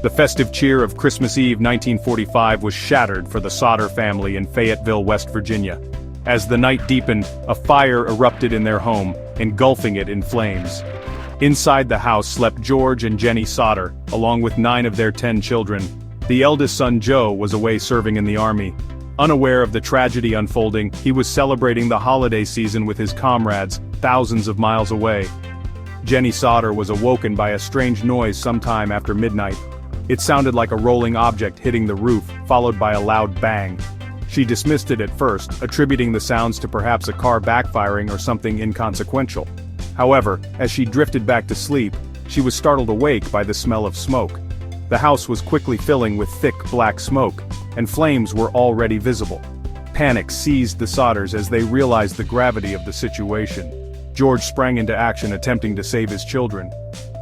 The festive cheer of Christmas Eve 1945 was shattered for the Sodder family in Fayetteville, West Virginia. As the night deepened, a fire erupted in their home, engulfing it in flames. Inside the house slept George and Jenny Sodder, along with 9 of their 10 children. The eldest son Joe was away serving in the army. Unaware of the tragedy unfolding, he was celebrating the holiday season with his comrades, thousands of miles away. Jenny Sodder was awoken by a strange noise sometime after midnight. It sounded like a rolling object hitting the roof, followed by a loud bang. She dismissed it at first, attributing the sounds to perhaps a car backfiring or something inconsequential. However, as she drifted back to sleep, she was startled awake by the smell of smoke. The house was quickly filling with thick black smoke, and flames were already visible. Panic seized the Sodders as they realized the gravity of the situation. George sprang into action, attempting to save his children.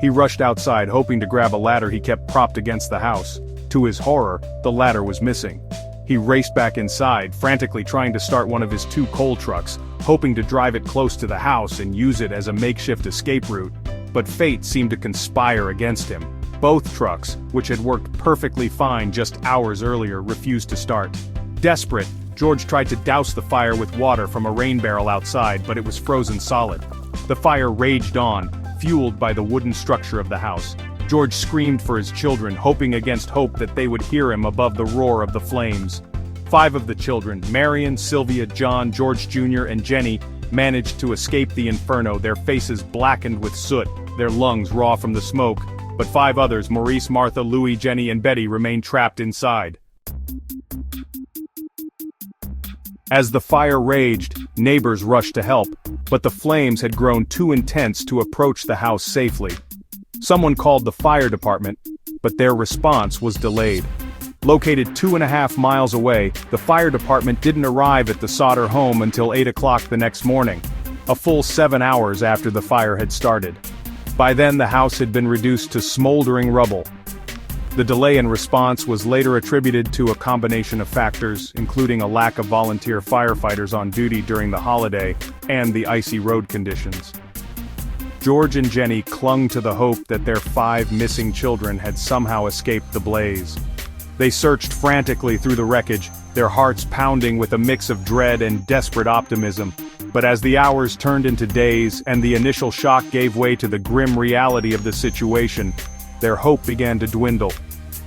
He rushed outside, hoping to grab a ladder he kept propped against the house. To his horror, the ladder was missing. He raced back inside, frantically trying to start one of his 2 coal trucks, hoping to drive it close to the house and use it as a makeshift escape route. But fate seemed to conspire against him. Both trucks, which had worked perfectly fine just hours earlier, refused to start. Desperate, George tried to douse the fire with water from a rain barrel outside, but it was frozen solid. The fire raged on, fueled by the wooden structure of the house. George screamed for his children, hoping against hope that they would hear him above the roar of the flames. 5 of the children, Marion, Sylvia, John, George Jr., and Jenny, managed to escape the inferno, their faces blackened with soot, their lungs raw from the smoke, but 5 others, Maurice, Martha, Louis, Jenny, and Betty, remained trapped inside. As the fire raged, neighbors rushed to help, but the flames had grown too intense to approach the house safely. Someone called the fire department, but their response was delayed. Located 2.5 miles away, the fire department didn't arrive at the Sodder home until 8 o'clock the next morning, a full 7 hours after the fire had started. By then the house had been reduced to smoldering rubble. The delay in response was later attributed to a combination of factors, including a lack of volunteer firefighters on duty during the holiday and the icy road conditions. George and Jenny clung to the hope that their 5 missing children had somehow escaped the blaze. They searched frantically through the wreckage, their hearts pounding with a mix of dread and desperate optimism. But as the hours turned into days and the initial shock gave way to the grim reality of the situation, their hope began to dwindle.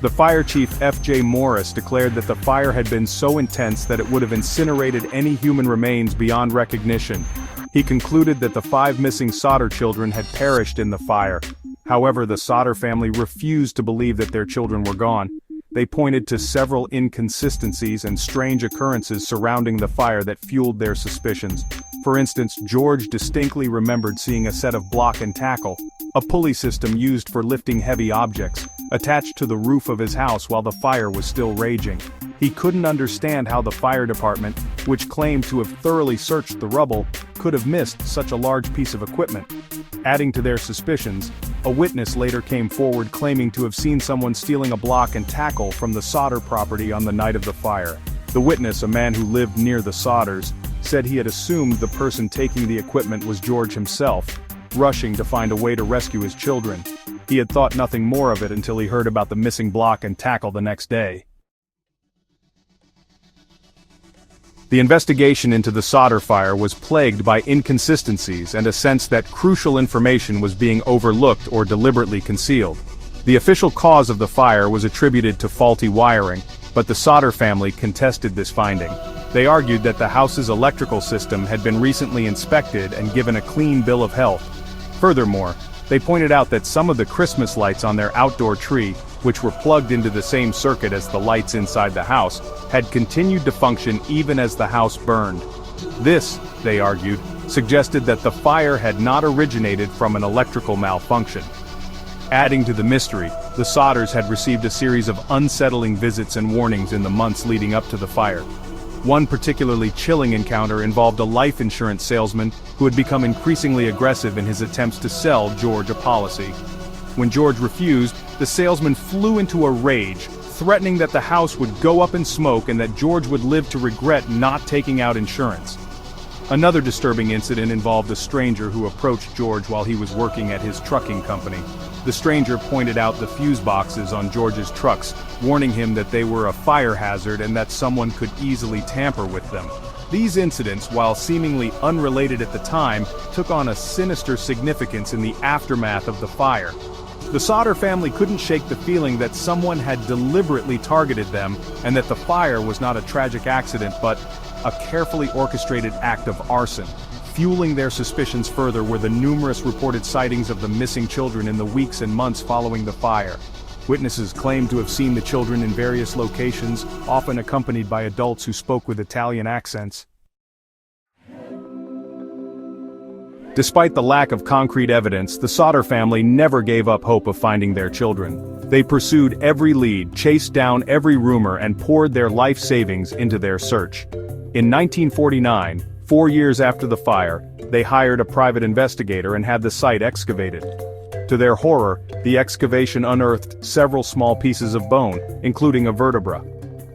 The fire chief F.J. Morris declared that the fire had been so intense that it would have incinerated any human remains beyond recognition. He concluded that the 5 missing Sodder children had perished in the fire. However, the Sodder family refused to believe that their children were gone. They pointed to several inconsistencies and strange occurrences surrounding the fire that fueled their suspicions. For instance, George distinctly remembered seeing a set of block and tackle, a pulley system used for lifting heavy objects, attached to the roof of his house while the fire was still raging. He couldn't understand how the fire department, which claimed to have thoroughly searched the rubble, could have missed such a large piece of equipment. Adding to their suspicions, a witness later came forward claiming to have seen someone stealing a block and tackle from the Sodder property on the night of the fire. The witness, a man who lived near the Sodders, said he had assumed the person taking the equipment was George himself, rushing to find a way to rescue his children. He had thought nothing more of it until he heard about the missing block and tackle the next day. The investigation into the Sodder fire was plagued by inconsistencies and a sense that crucial information was being overlooked or deliberately concealed. The official cause of the fire was attributed to faulty wiring, but the Sodder family contested this finding. They argued that the house's electrical system had been recently inspected and given a clean bill of health. Furthermore, they pointed out that some of the Christmas lights on their outdoor tree, which were plugged into the same circuit as the lights inside the house, had continued to function even as the house burned. This, they argued, suggested that the fire had not originated from an electrical malfunction. Adding to the mystery, the Sodders had received a series of unsettling visits and warnings in the months leading up to the fire. One particularly chilling encounter involved a life insurance salesman who had become increasingly aggressive in his attempts to sell George a policy. When George refused, the salesman flew into a rage, threatening that the house would go up in smoke and that George would live to regret not taking out insurance. Another disturbing incident involved a stranger who approached George while he was working at his trucking company. The stranger pointed out the fuse boxes on George's trucks, warning him that they were a fire hazard and that someone could easily tamper with them. These incidents, while seemingly unrelated at the time, took on a sinister significance in the aftermath of the fire. The Sodder family couldn't shake the feeling that someone had deliberately targeted them, and that the fire was not a tragic accident but a carefully orchestrated act of arson. Fueling their suspicions further were the numerous reported sightings of the missing children in the weeks and months following the fire. Witnesses claimed to have seen the children in various locations, often accompanied by adults who spoke with Italian accents. Despite the lack of concrete evidence, the Sodder family never gave up hope of finding their children. They pursued every lead, chased down every rumor, and poured their life savings into their search. In 1949, 4 years after the fire, they hired a private investigator and had the site excavated. To their horror, the excavation unearthed several small pieces of bone, including a vertebra.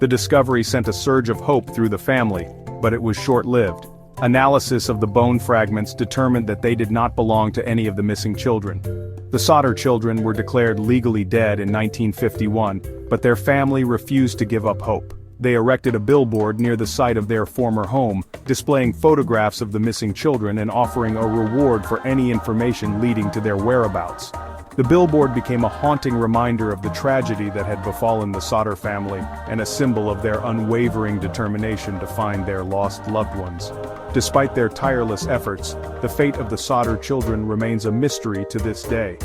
The discovery sent a surge of hope through the family, but it was short-lived. Analysis of the bone fragments determined that they did not belong to any of the missing children. The Sodder children were declared legally dead in 1951, but their family refused to give up hope. They erected a billboard near the site of their former home, displaying photographs of the missing children and offering a reward for any information leading to their whereabouts. The billboard became a haunting reminder of the tragedy that had befallen the Sodder family, and a symbol of their unwavering determination to find their lost loved ones. Despite their tireless efforts, the fate of the Sodder children remains a mystery to this day.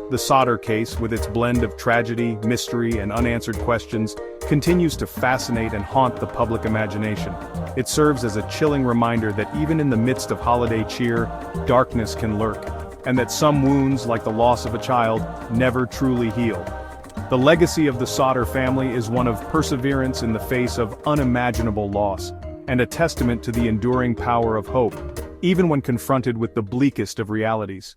The Sodder case, with its blend of tragedy, mystery, and unanswered questions, continues to fascinate and haunt the public imagination. It serves as a chilling reminder that even in the midst of holiday cheer, darkness can lurk, and that some wounds, like the loss of a child, never truly heal. The legacy of the Sodder family is one of perseverance in the face of unimaginable loss, and a testament to the enduring power of hope, even when confronted with the bleakest of realities.